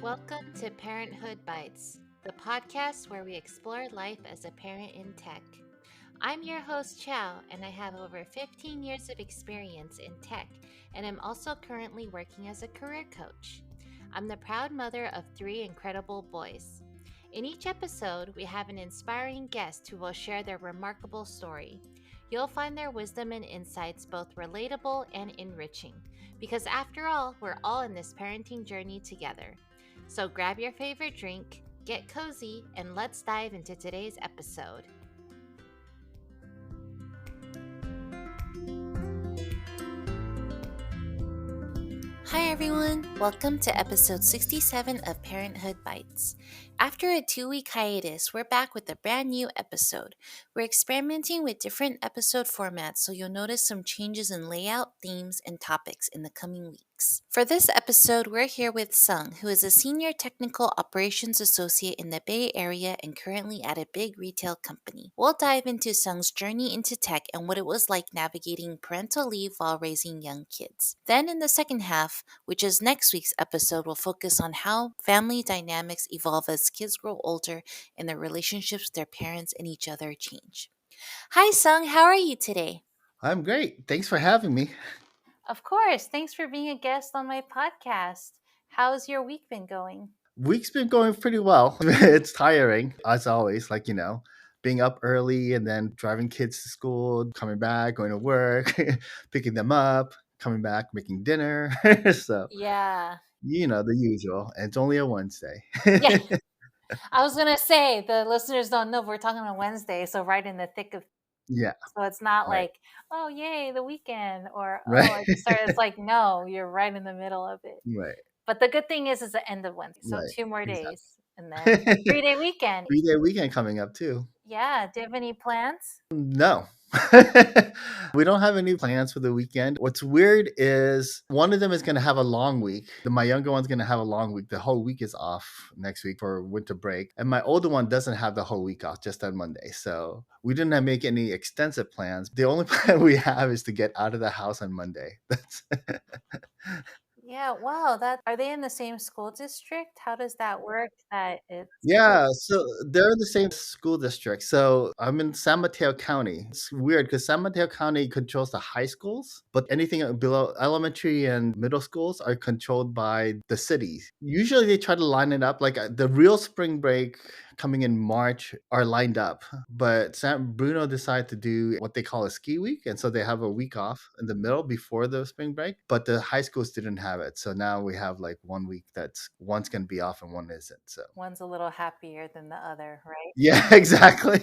Welcome to Parenthood Bites, the podcast where we explore life as a parent in tech. I'm your host, Chow, and I have over 15 years of experience in tech, and I'm also currently working as a career coach. I'm the proud mother of three incredible boys. In each episode, we have an inspiring guest who will share their remarkable story. You'll find their wisdom and insights both relatable and enriching, because after all, we're all in this parenting journey together. So grab your favorite drink, get cozy, and let's dive into today's episode. Hi everyone, welcome to episode 67 of Parenthood Bites. After a 2-week hiatus, we're back with a brand new episode. We're experimenting with different episode formats, so you'll notice some changes in layout, themes, and topics in the coming weeks. For this episode, we're here with Seung, who is a senior technical operations associate in the Bay Area and currently at a big retail company. We'll dive into Seung's journey into tech and what it was like navigating parental leave while raising young kids. Then in the second half, which is next week's episode, will focus on how family dynamics evolve as kids grow older and their relationships with their parents and each other change. Hi, Seung. How are you today? I'm great. Thanks for having me. Of course. Thanks for being a guest on my podcast. How's your week been going? Week's been going pretty well. It's tiring, as always, being up early and then driving kids to school, coming back, going to work, picking them up, coming back, making dinner. So, Yeah. the usual. And it's only a Wednesday. Yeah. I was going to say, the listeners don't know, we're talking on Wednesday, so right in the thick of. Yeah, So it's not right. like, oh, yay, the weekend, or, oh, Right. I just started. It's like, no, you're right in the middle of it. Right. But the good thing is the end of Wednesday. So Right. 2 more days and then Exactly. 3-day weekend. 3-day weekend coming up too. Yeah. Do you have any plans? No. We don't have any plans for the weekend. What's weird is one of them is going to have a long week. My younger one's going to have a long week. The whole week is off next week for winter break. And my older one doesn't have the whole week off, just on Monday. So we didn't make any extensive plans. The only plan we have is to get out of the house on Monday. That's Yeah. Wow. Are they in the same school district? How does that work? That it's Yeah, so they're in the same school district. So I'm in San Mateo County. It's weird because San Mateo County controls the high schools, but anything below elementary and middle schools are controlled by the cities. Usually they try to line it up like the real spring break coming in March are lined up, but San Bruno decided to do what they call a ski week. And so they have a week off in the middle before the spring break, but the high schools didn't have it. So now we have like 1 week that's one's going to be off and one isn't. So one's a little happier than the other, right? yeah, exactly.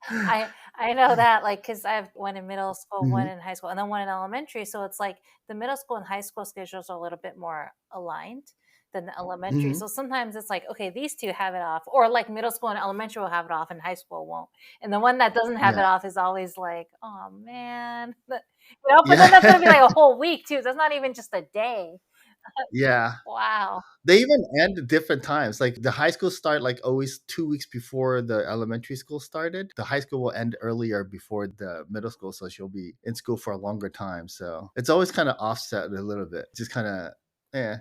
I know that, like, because I have one in middle school, one Mhm. in high school, and then one in elementary. So it's like the middle school and high school schedules are a little bit more aligned than the elementary. Mhm. So sometimes it's like, okay, these two have it off, or like middle school and elementary will have it off, and high school won't. And the one that doesn't have Yeah. it off is always like, oh man, but then that's gonna be like Yeah. a whole week too. That's not even just a day. Yeah. Wow. They even end at different times. Like the high school start like always 2 weeks before the elementary school started. The high school will end earlier before the middle school, so she'll be in school for a longer time. So it's always kind of offset a little bit. Just kind of yeah.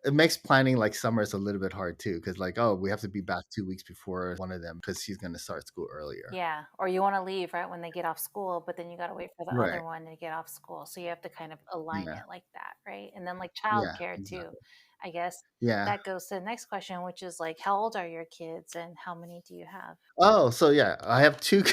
It makes planning like summers a little bit hard too, because like, oh, we have to be back 2 weeks before one of them because she's gonna start school earlier. Yeah, or you wanna leave right when they get off school, but then you gotta wait for the Right. other one to get off school, so you have to kind of align Yeah. it like that, right? And then, like, Yeah. childcare too, Exactly. I guess Yeah. that goes to the next question, which is, like, how old are your kids and how many do you have? Oh, so yeah, I have two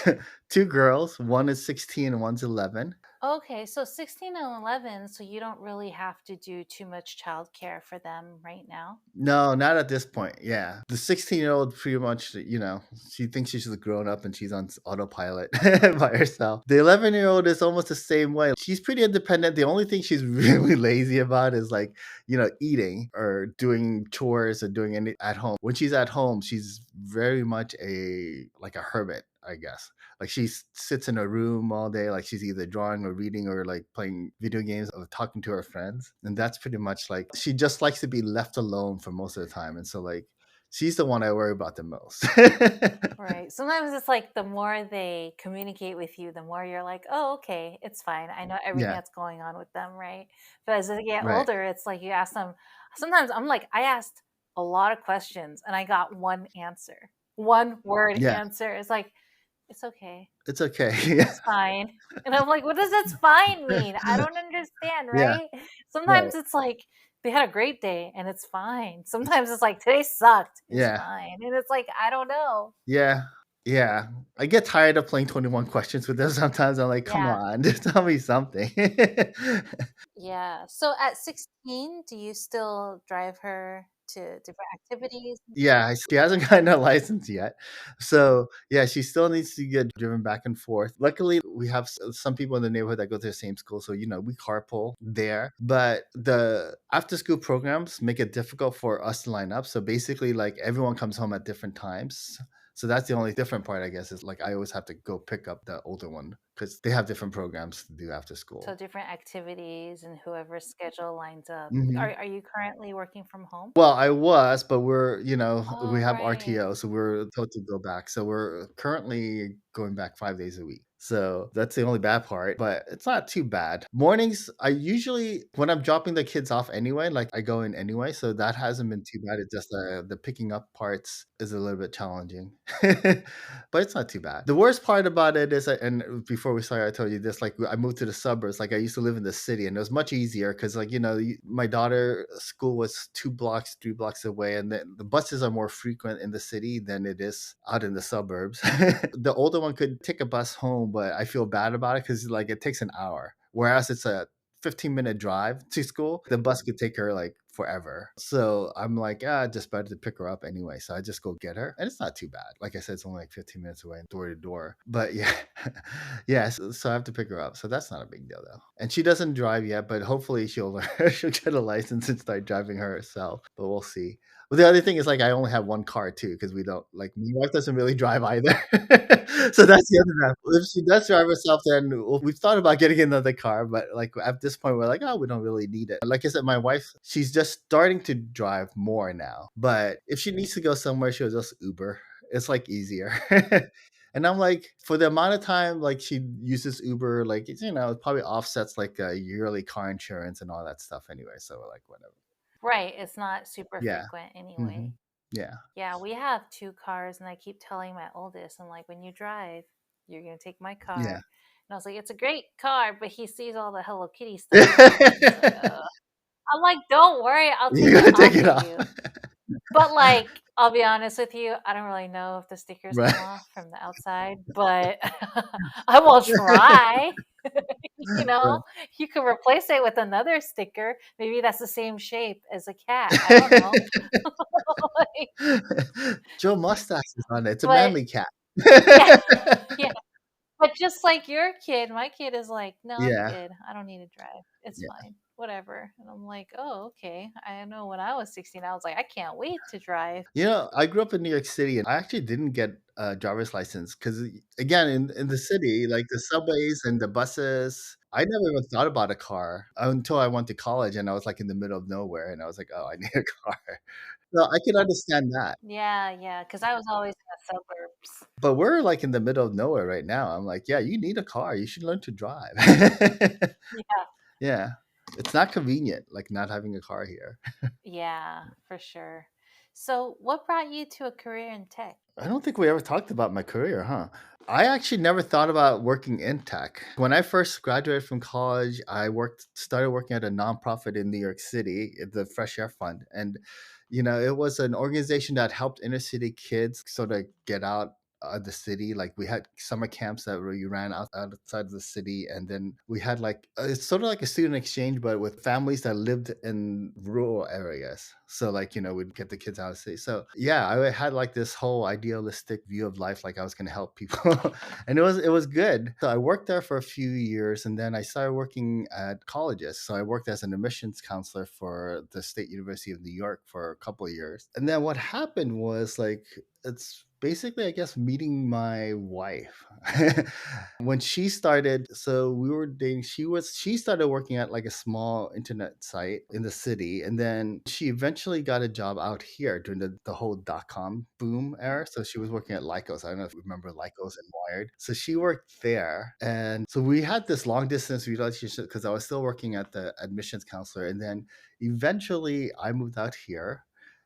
two girls. One is 16 and one's 11. Okay, so 16 and 11, so you don't really have to do too much childcare for them right now? No, not at this point. Yeah. The 16-year-old pretty much, she thinks she's grown up and she's on autopilot by herself. The 11-year-old is almost the same way. She's pretty independent. The only thing she's really lazy about is like, eating or doing chores or doing any at home. When she's at home, she's very much like a hermit, I guess. Like she sits in a room all day, like she's either drawing or reading or like playing video games or talking to her friends. And that's pretty much like she just likes to be left alone for most of the time. And so like She's the one I worry about the most. Right. Sometimes it's like the more they communicate with you, the more you're like, oh, okay, it's fine. I know everything Yeah, that's going on with them, right? But as they get right. older, it's like you ask them. Sometimes I'm like, I asked a lot of questions and I got one answer, one word Yeah, answer. It's like, it's okay. it's okay. Yeah, It's fine. And I'm like, what does that's fine mean? I don't understand, yeah, right? right. Sometimes it's like they had a great day and it's fine. Sometimes it's like today sucked. It's Yeah, fine. And it's like, I don't know. yeah, yeah. I get tired of playing 21 questions with them sometimes. I'm like, come Yeah. on, just tell me something. Yeah. So at 16, do you still drive her to different activities? Yeah, she hasn't gotten a license yet. So, yeah, she still needs to get driven back and forth. Luckily, we have some people in the neighborhood that go to the same school. So, we carpool there. But the after school programs make it difficult for us to line up. So, basically, like everyone comes home at different times. So, that's the only different part, I guess, is like I always have to go pick up the older one because they have different programs to do after So school. different activities and whoever's schedule lines up. Mhm. Are you currently working from home? Well, I was, but we Oh, have right. RTO, so we're told to go back. So we're currently going back 5 days a week. So that's the only bad part, but it's not too bad. Mornings, I usually, when I'm dropping the kids off anyway, like I go in anyway. So that hasn't been too bad. It's just the picking up parts is a little bit challenging, but it's not too bad. The worst part about it is, and before we started, I told you this, like I moved to the suburbs. Like I used to live in the city and it was much easier because like, my daughter school was 2 blocks, 3 blocks away. And then the buses are more frequent in the city than it is out in the suburbs. The older one could take a bus home, but I feel bad about it because like it takes an hour. Whereas it's a 15-minute drive to school, the bus could take her like forever. So I'm like, just better to pick her up anyway. So I just go get her. And it's not too bad. Like I said, it's only like 15 minutes away, door to door. But yeah, yeah. So I have to pick her up. So that's not a big deal though. And she doesn't drive yet, but hopefully she'll learn, she'll get a license and start driving herself. But we'll see. But the other thing is like I only have one car too because we don't like my wife doesn't really drive either. So that's the other half. If she does drive herself, then we've thought about getting another car, but like at this point, we're like, oh, we don't really need it. Like I said, my wife, she's just starting to drive more now. But if she needs to go somewhere, she'll just Uber. It's like easier. And I'm like, for the amount of time like she uses Uber, like it probably offsets like a yearly car insurance and all that stuff anyway. So we're like, whatever. Right. It's not super Yeah. frequent anyway. Hmm. Yeah. Yeah, we have two cars, and I keep telling my oldest, I'm like, when you drive, you're gonna take my car. Yeah. And I was like, it's a great car, but he sees all the Hello Kitty stuff on it, and he's like, I'm like, don't worry, I'll take You it gotta take off it for off. you. But like, I'll be honest with you, I don't really know if the stickers Right. come off from the outside, but I will try. You know, you could replace it with another sticker. Maybe that's the same shape as a cat. I don't know. Like, Joe Mustache is on it. It's a but manly cat. yeah, yeah. But just like your kid, my kid is like, "No, I'm Yeah, good. I don't need to drive. It's yeah. fine. Whatever." And I'm like, "Oh, okay." I know when I was 16, I was like, "I can't wait to drive." I grew up in New York City, and I actually didn't get a driver's license because, again, in the city, like the subways and the buses, I never even thought about a car until I went to college, and I was like in the middle of nowhere, and I was like, "Oh, I need a car." So I can understand that. Yeah, yeah, because I was always in the suburbs. But we're like in the middle of nowhere right now. I'm like, yeah, you need a car. You should learn to drive. Yeah, Yeah. It's not convenient, like not having a car here. yeah, for sure. So, what brought you to a career in tech? I don't think we ever talked about my career, huh? I actually never thought about working in tech. When I first graduated from college, I started working at a nonprofit in New York City, the Fresh Air Fund. And, it was an organization that helped inner city kids sort of get out of the city. Like we had summer camps that we ran outside of the city. And then we had like, it's sort of like a student exchange, but with families that lived in rural areas. So like, we'd get the kids out of the city. So yeah, I had like this whole idealistic view of life, like I was going to help people. And it was good. So I worked there for a few years and then I started working at colleges. So I worked as an admissions counselor for the State University of New York for a couple of years. And then what happened was like It's basically, I guess, meeting my wife. When she started, so we were dating, she started working at like a small internet site in the city, and then she eventually got a job out here during the whole dot-com boom era. So she was working at Lycos. I don't know if you remember Lycos and Wired. So she worked there, and so we had this long distance relationship because I was still working at the admissions counselor, and then eventually I moved out here,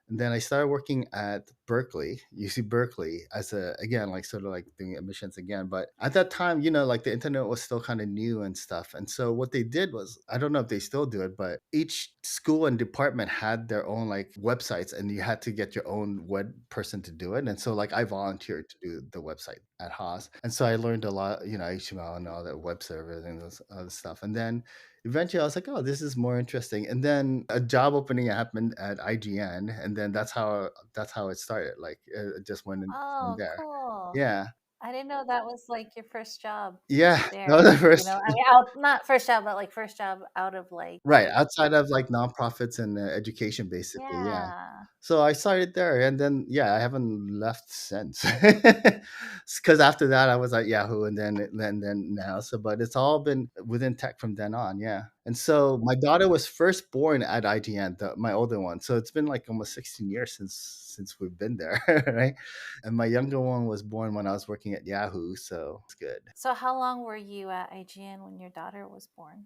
and then I started working at Berkeley, UC Berkeley, as a, again, like sort of like doing admissions again. But at that time, like the internet was still kind of new and stuff. And so what they did was, I don't know if they still do it, but each school and department had their own like websites, and you had to get your own web person to do it. And so like I volunteered to do the website at Haas. And so I learned a lot, HTML and all that, web servers and those other stuff. And then eventually I was like, oh, this is more interesting. And then a job opening happened at IGN, and then that's how it started. Like it just went in from Oh, there. cool. Yeah. I didn't know that was like your first job Yeah. That was there. the first. I mean, out, not first job, but like first job out of like, Right, outside of, like, nonprofits and, education, basically, yeah. yeah. So I started there, and then, yeah, I haven't left since. Because after that, I was at Yahoo, and then now, so but it's all been within tech from then on, yeah. And so my daughter was first born at IGN, my older one, so it's been, like, almost 16 years since we've been there, right? And my younger one was born when I was working at Yahoo, so it's good. So how long were you at IGN when your daughter was born?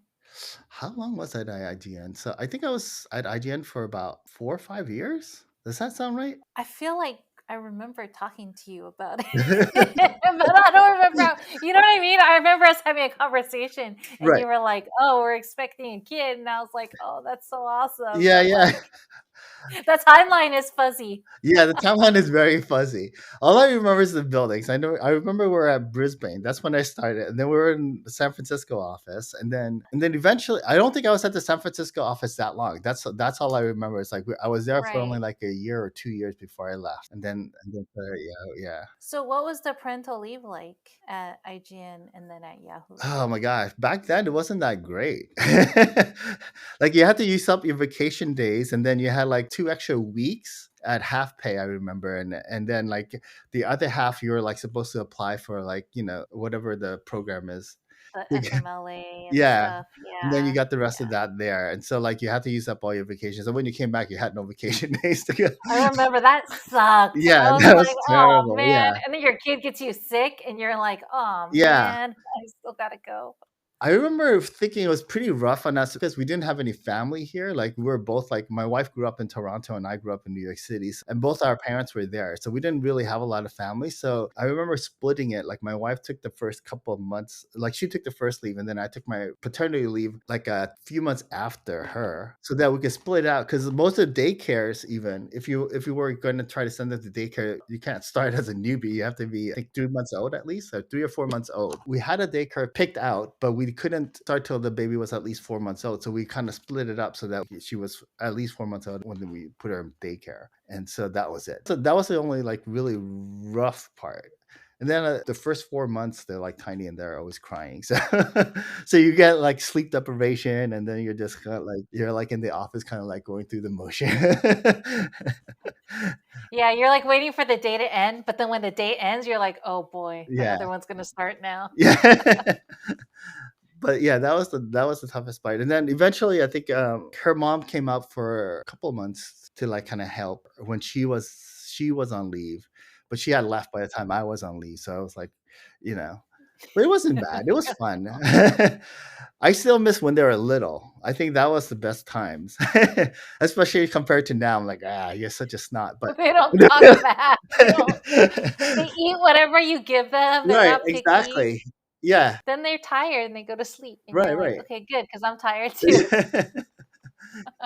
How long was I at IGN? So I think I was at IGN for about 4 or 5 years. Does that sound right? I feel like I remember talking to you about it, but I don't remember. You know what I mean? I remember us having a conversation, and Right. you were like, "Oh, we're expecting a kid," and I was like, "Oh, that's so awesome!" Yeah, But yeah. like, the timeline is fuzzy. Yeah, the timeline is very fuzzy. All I remember is the buildings. I remember we were at Brisbane. That's when I started. And then we were in the San Francisco office. And then eventually I don't think I was at the San Francisco office that long. That's all I remember. It's like I was there for only Right. like a year or 2 years before I left. And then yeah, yeah. So, what was the parental leave like at IGN and then at Yahoo? Oh my gosh, back then it wasn't that great. Like you had to use up your vacation days, and then you had like 2 extra weeks at half pay, I remember, and then like the other half you were like supposed to apply for, like, whatever the program is. The FMLA and Yeah. stuff. And then you Yeah. got the rest of Yeah. that there. And so like you had to use up all your vacations. So when you came back, you had no vacation days to go. I remember that sucked. Yeah, I was that like, was "Oh terrible. man!" Yeah. And then your kid gets you sick, and you're like, "Oh Yeah. man, I still gotta go." I remember thinking it was pretty rough on us because we didn't have any family here. Like we were both like my wife grew up in Toronto and I grew up in New York City, and both our parents were there. So we didn't really have a lot of family. So I remember splitting it. Like my wife took the first couple of months, like she took the first leave, and then I took my paternity leave like a few months after her, so that we could split out. Because most of the daycares, even if you were going to try to send them to daycare, you can't start as a newbie. You have to be, I think, 3 months old at least, or 3 or 4 months old. We had a daycare picked out, but we couldn't start till the baby was at least 4 months old. So we kind of split it up so that she was at least 4 months old when we put her in daycare. And so that was it. So that was the only like really rough part. And then the first 4 months, they're like tiny and they're always crying. So, so you get like sleep deprivation, and then you're just kind of like you're like in the office, kind of like going through the motion. Yeah, you're like waiting for the day to end, but then when the day ends, you're like, "Oh boy, the Yeah, other one's gonna start now." yeah. But yeah, that was the toughest part. And then eventually, I think her mom came out for a couple of months to like kind of help when she was on leave, but she had left by the time I was on leave. So I was like, you know, but it wasn't bad. It was fun. I still miss when they were little. I think that was the best times, especially compared to now. I'm like, you're such a snot. But They don't talk back. They don't. They eat whatever you give them. They're right, not picky. exactly. Yeah, Then they're tired and they go to sleep, and right, you're like, right. "Okay, good, because I'm tired too."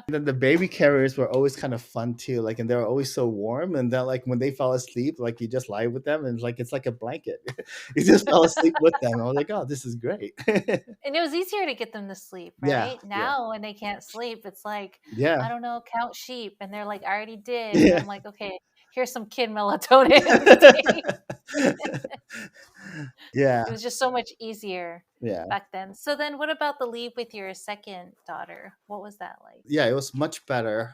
Then the baby carriers were always kind of fun too, like, and they were always so warm, and then, like, when they fell asleep, like, you just lie with them, and, like, it's like a blanket. You just fell asleep with them. I was like, "Oh, this is great." And it was easier to get them to sleep, Yeah, right? yeah, Now when they can't sleep, it's like, yeah, I don't know, count sheep, and they're like, "I already did," and yeah. I'm like, "Okay, here's some kid melatonin to take." Yeah, It was just so much easier yeah. back then. So then what about the leave with your second daughter? What was that like? Yeah, it was much better.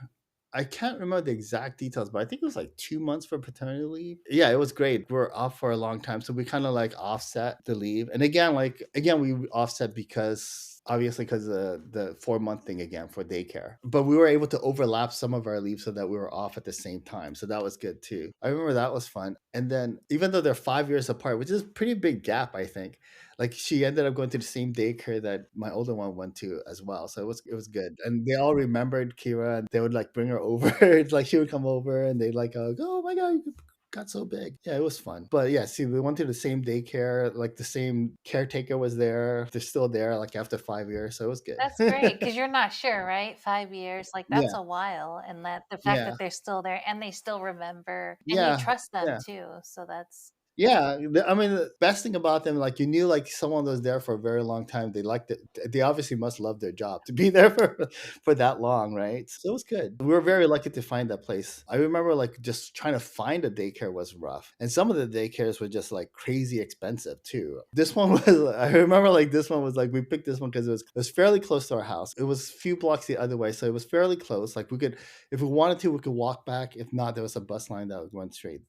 I can't remember the exact details, but I think it was like 2 months for paternity leave. Yeah, it was great. We were off for a long time, so we kind of like offset the leave. And again, we offset because obviously because the 4 month thing again for daycare. But we were able to overlap some of our leave so that we were off at the same time. So that was good too. I remember that was fun. And then even though they're 5 years apart, which is a pretty big gap, I think, like she ended up going to the same daycare that my older one went to as well. So it was good. And they all remembered Kira and they would like bring her over. It's like she would come over and they'd like go, oh my god, you got so big. Yeah, it was fun. But yeah, see, we went to the same daycare, like the same caretaker was there. They're still there like after 5 years. So it was good. That's great because you're not sure, right? 5 years, like that's Yeah. a while, and that the fact Yeah. that they're still there and they still remember, and you Yeah. trust them Yeah. too. So that's Yeah, I mean, the best thing about them, like you knew, like someone was there for a very long time. They liked it. They obviously must love their job to be there for that long, right? So it was good. We were very lucky to find that place. I remember like just trying to find a daycare was rough, and some of the daycares were just like crazy expensive too. This one was, I remember like this one was like we picked this one because it was fairly close to our house. It was a few blocks the other way, so it was fairly close. Like we could, if we wanted to, we could walk back. If not, there was a bus line that went straight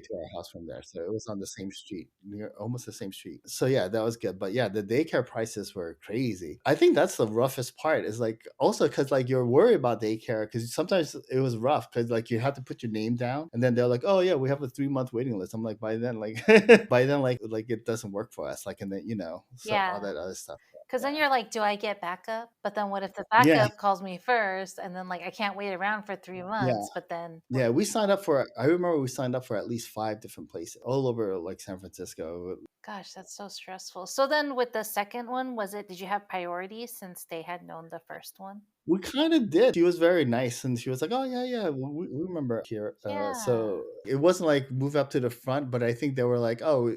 to our house from there. So it was on the same street, near almost the same street. So yeah, that was good. But yeah, the daycare prices were crazy. I think that's the roughest part. Is like also because like you're worried about daycare because sometimes it was rough because like you have to put your name down and then they're like, oh yeah, we have a 3 month waiting list. I'm like by then like by then like it doesn't work for us. Like and then so all yeah. that other stuff. Because Yeah. then you're like, do I get backup? But then what if the Yeah. backup calls me first, and then like I can't wait around for three Yeah. months? But then, Yeah, we signed up for. I remember we signed up for at least 5 different places all over, like San Francisco. gosh, that's so stressful. So then with the second one, did you have priorities since they had known the first one? We kind of did. She was very nice, and she was like, "Oh yeah, yeah, we remember here." Yeah. So it wasn't like move up to the front, but I think they were like, "Oh."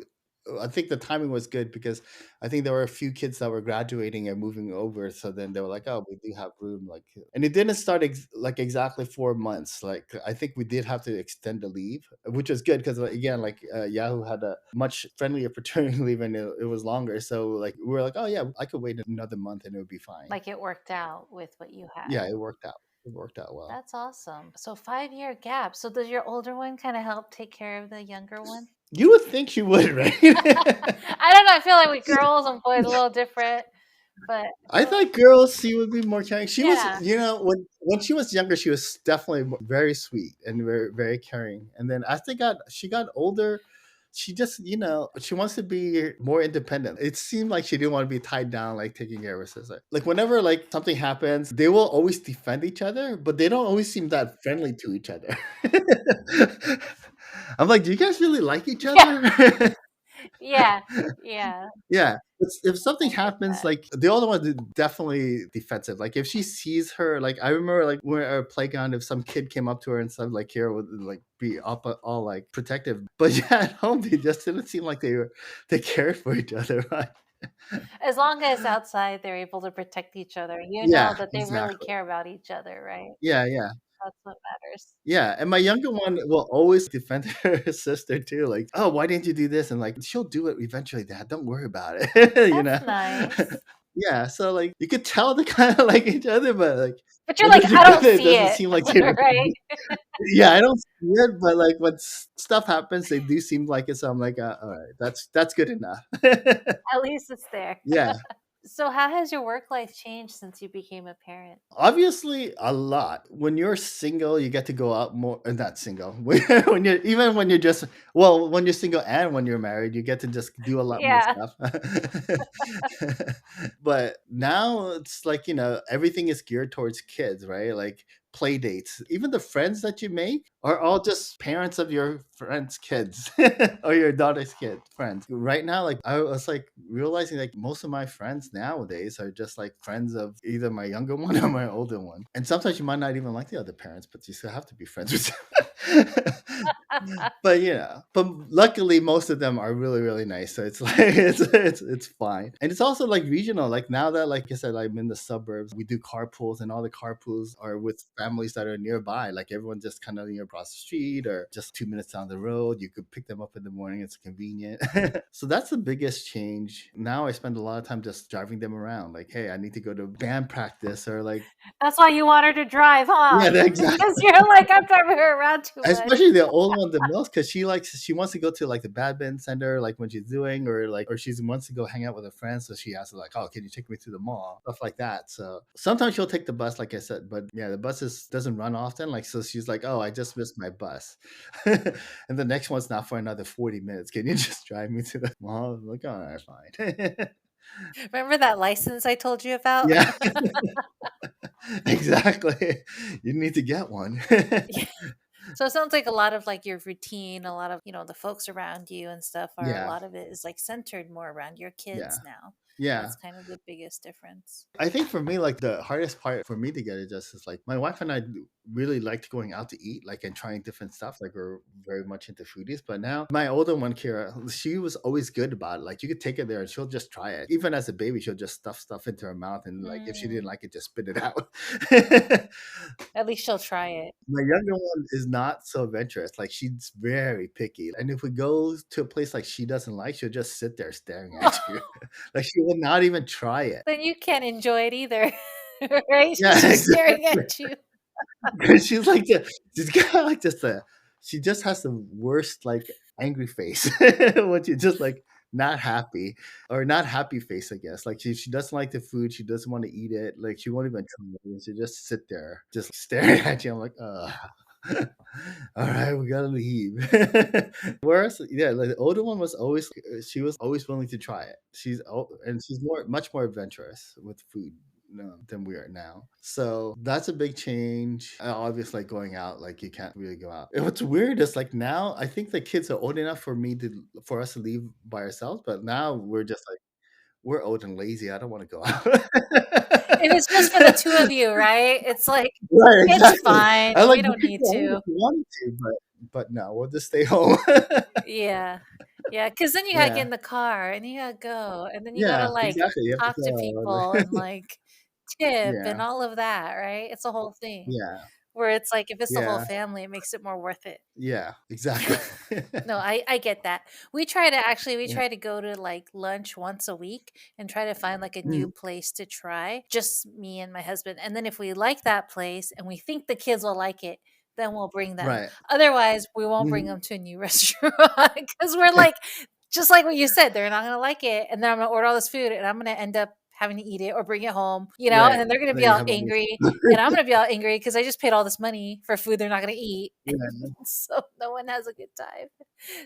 I think the timing was good because I think there were a few kids that were graduating and moving over. So then they were like, "Oh, we do have room." Like, and it didn't start like exactly 4 months. Like, I think we did have to extend the leave, which was good because again, like Yahoo had a much friendlier paternity leave and it was longer. So like we were like, "Oh yeah, I could wait another month and it would be fine." Like it worked out with what you had. Yeah, it worked out. It worked out well. That's awesome. So 5 year gap. So does your older one kind of help take care of the younger one? You would think she would, right? I don't know. I feel like with girls and boys a little different, but I thought girls she would be more caring. She was, yeah, when she was younger, she was definitely very sweet and very very caring. And then as she got older, she just she wants to be more independent. It seemed like she didn't want to be tied down, like taking care of her sister. Like whenever like something happens, they will always defend each other, but they don't always seem that friendly to each other. I'm like, do you guys really like each yeah, other? yeah, yeah. Yeah. If something I get happens, that. like the other one is definitely defensive. Like if she sees her, like I remember like we're at a playground, if some kid came up to her and stuff, like Kara would like be up all like protective. But yeah, at home they just didn't seem like they cared for each other, right? As long as outside they're able to protect each other, you know Yeah, that they really exactly. care about each other, right? Yeah, yeah. That's what matters. Yeah, and my younger one will always defend her sister too. Like, oh, why didn't you do this? And like, she'll do it eventually, Dad. Don't worry about it. you That's know? nice. Yeah, so like you could tell they kind of like each other, but like But you're when like, they're I don't together, it see doesn't it, seem like they right? really. Yeah, I don't see it, but like when stuff happens, they do seem like it. So I'm like, all right, that's good enough. At least it's there. Yeah, So how has your work life changed since you became a parent? obviously a lot. When you're single, you get to go out more. Not single. When you're even when you're just when you're single and when you're married, you get to just do a lot more Yeah. stuff. But now it's like everything is geared towards kids, right? Like play dates. Even the friends that you make are all just parents of your friends' kids or your daughter's kid friends. Right now, like I was like realizing like most of my friends nowadays are just like friends of either my younger one or my older one. And sometimes you might not even like the other parents, but you still have to be friends with them. But but luckily most of them are really really nice, so it's like it's fine. And it's also like regional, like now that like I said I'm in the suburbs, we do carpools and all the carpools are with families that are nearby, like everyone just kind of across the street or just 2 minutes down the road. You could pick them up in the morning. It's convenient. So that's the biggest change. Now I spend a lot of time just driving them around. Like, hey, I need to go to band practice or like, That's why you want her to drive, huh? yeah, exactly. Because you're like, I'm driving her around too much. Especially the old one the most because she wants to go to like the badminton center like when she's doing or she wants to go hang out with her friends, so she has to like, oh, can you take me to the mall, stuff like that. So sometimes she'll take the bus like I said, but yeah, the bus doesn't run often, like, so she's like, oh, I just missed my bus. And the next one's not for another 40 minutes, can you just drive me to the mall? I'm like, all right, fine. Remember that license I told you about? Yeah. Exactly, you need to get one. Yeah. So it sounds like a lot of like your routine, a lot of, the folks around you and stuff are a Yeah, lot of it is like centered more around your yeah, kids now. yeah. That's kind of the biggest difference. I think for me, like the hardest part for me to get adjusted is like my wife and I really liked going out to eat, like and trying different stuff. Like we're very much into foodies. But now my older one, Kira, she was always good about it. Like you could take her there and she'll just try it. Even as a baby, she'll just stuff stuff into her mouth and like if she didn't Mm, like it, just spit it out. at least she'll try it. My younger one is not so adventurous. Like she's very picky. And if we go to a place like she doesn't like, she'll just sit there staring at you. Like she will not even try it. Then you can't enjoy it either. Right? Yeah, She's just staring exactly. at you. She's like she's got like just a she just has the worst like angry face when she's just like not happy or not happy face, I guess. Like she doesn't like the food, she doesn't want to eat it, like she won't even try it. And she just sit there just staring at you. I'm like, all right, we gotta leave. Whereas, yeah, like the older one was always she was always willing to try it. And she's much more adventurous with food, than we are now. So that's a big change. Obviously, like going out, like you can't really go out. And what's weird is like now I think the kids are old enough for us to leave by ourselves, but now we're just like we're old and lazy. I don't want to go If out. it's just for the two of you, right? It's like, Right, it's exactly. fine. I like We you don't could need go out if to. you wanted to, but no, we'll just stay home. Yeah. Yeah, because then you gotta get Yeah. in the car and you gotta go, and then you gotta Yeah, like exactly. You have to talk to people and go. like tip and Yeah. all of that, right? It's a whole thing. Yeah. Where it's like if it's the whole Yeah. family, it makes it more worth it. Yeah, exactly. No, I get that. We Yeah. try to go to like lunch once a week and try to find like a new Mhm. place to try. Just me and my husband. And then if we like that place and we think the kids will like it, then we'll bring them. Right. Otherwise, we won't bring Mhm. them to a new restaurant because we're like, just like what you said, they're not gonna like it, and then I'm gonna order all this food, and I'm gonna end up having to eat it or bring it home, and Right. then they're gonna Then be you all have all this angry, and I'm gonna be all angry because I just paid all this money for food they're not gonna eat, Yeah. so no one has a good time.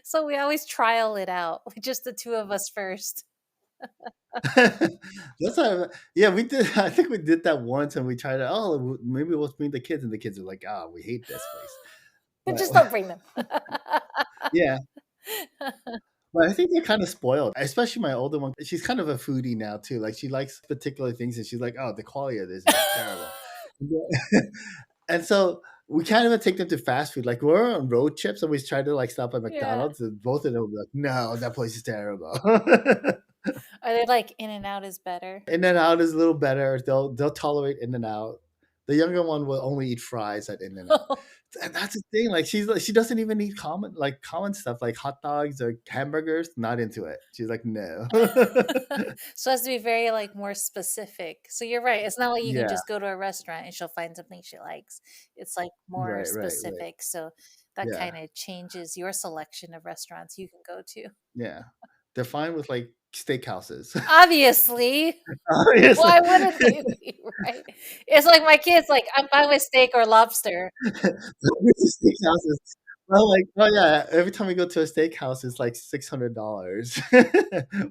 So we always trial it out, just the two of us first. That's how yeah, we did I think we did that once and we tried it, "Oh, maybe we'll bring the kids," and the kids are like, "Ah, we hate this place." But But just don't bring them. yeah. But I think they're kinda spoiled, especially my older one. She's kind of a foodie now too, like, she likes particular things, and she's like, "Oh, the quality of this is terrible." Yeah. And so, we can't even take them to fast food, like, we're on road trips, and we try to, like, stop at Yeah. McDonald's, and both of them will be like, "No, that place is terrible." Are they like In and Out is better? In and Out is a little better, they'll tolerate In and Out. The younger one will only eat fries at In and Out. And that's the thing, like, she doesn't even eat common stuff, like hot dogs or hamburgers, not into it. She's like, "No." So it has to be very like more specific. So you're right. It's not like you can Yeah. just go to a restaurant and she'll find something she likes. It's like more Right, right, right. specific. So that Yeah, kind of changes your selection of restaurants you can go to. yeah. They're fine with, like, steakhouses. Obviously. Obviously. Why wouldn't they be, right? It's like my kids like, "I'm fine with steak or lobster." Steakhouses. Well, like, oh, yeah, every time we go to a steakhouse, it's like $600.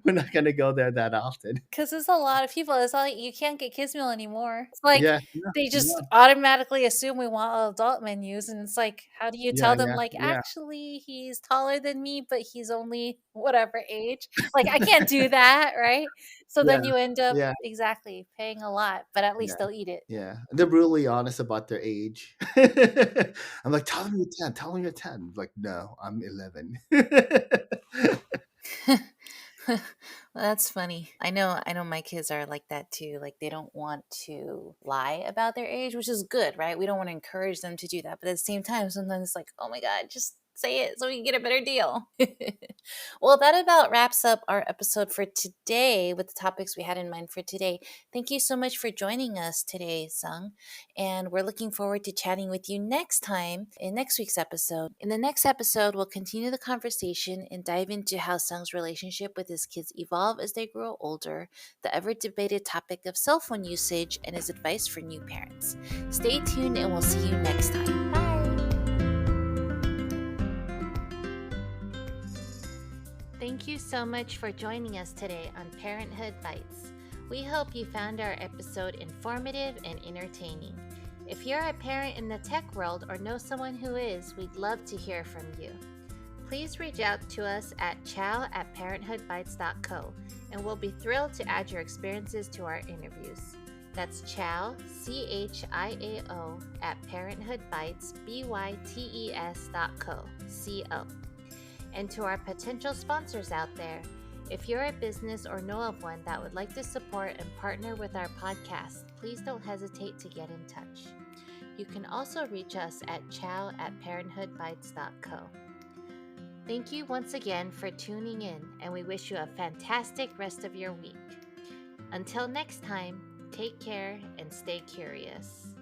We're not gonna go there that often. 'Cause there's a lot of people. It's not like you can't get kids meal anymore. It's like Yeah, yeah, they just yeah, automatically assume we want adult menus, and it's like, how do you yeah, tell them, yeah, like, yeah, "Actually, he's taller than me, but he's only whatever age." Like, I can't do that, right? So yeah, then you end up yeah, exactly, paying a lot, but at yeah. least they'll eat it. Yeah, they're brutally honest about their age. I'm like, "Tell them you're 10, tell them you're 10." Like, "No, I'm 11." Well, that's funny. I know my kids are like that too. Like they don't want to lie about their age, which is good, right? We don't want to encourage them to do that. But at the same time, sometimes it's like, oh my God, just say it so we can get a better deal. Well, that about wraps up our episode for today with the topics we had in mind for today. Thank you so much for joining us today, Sung. And we're looking forward to chatting with you next time in next week's episode. In the next episode, we'll continue the conversation and dive into how Sung's relationship with his kids evolve as they grow older, the ever debated topic of cell phone usage, and his advice for new parents. Stay tuned and we'll see you next time. Bye. Thank you so much for joining us today on Parenthood Bites. We hope you found our episode informative and entertaining. If you're a parent in the tech world or know someone who is, we'd love to hear from you. Please reach out to us at chow@parenthoodbites.co, and we'll be thrilled to add your experiences to our interviews. That's chow, CHIAO, at parenthoodbites.co. And to our potential sponsors out there, if you're a business or know of one that would like to support and partner with our podcast, please don't hesitate to get in touch. You can also reach us at chow@parenthoodbites.co. Thank you once again for tuning in, and we wish you a fantastic rest of your week. Until next time, take care and stay curious.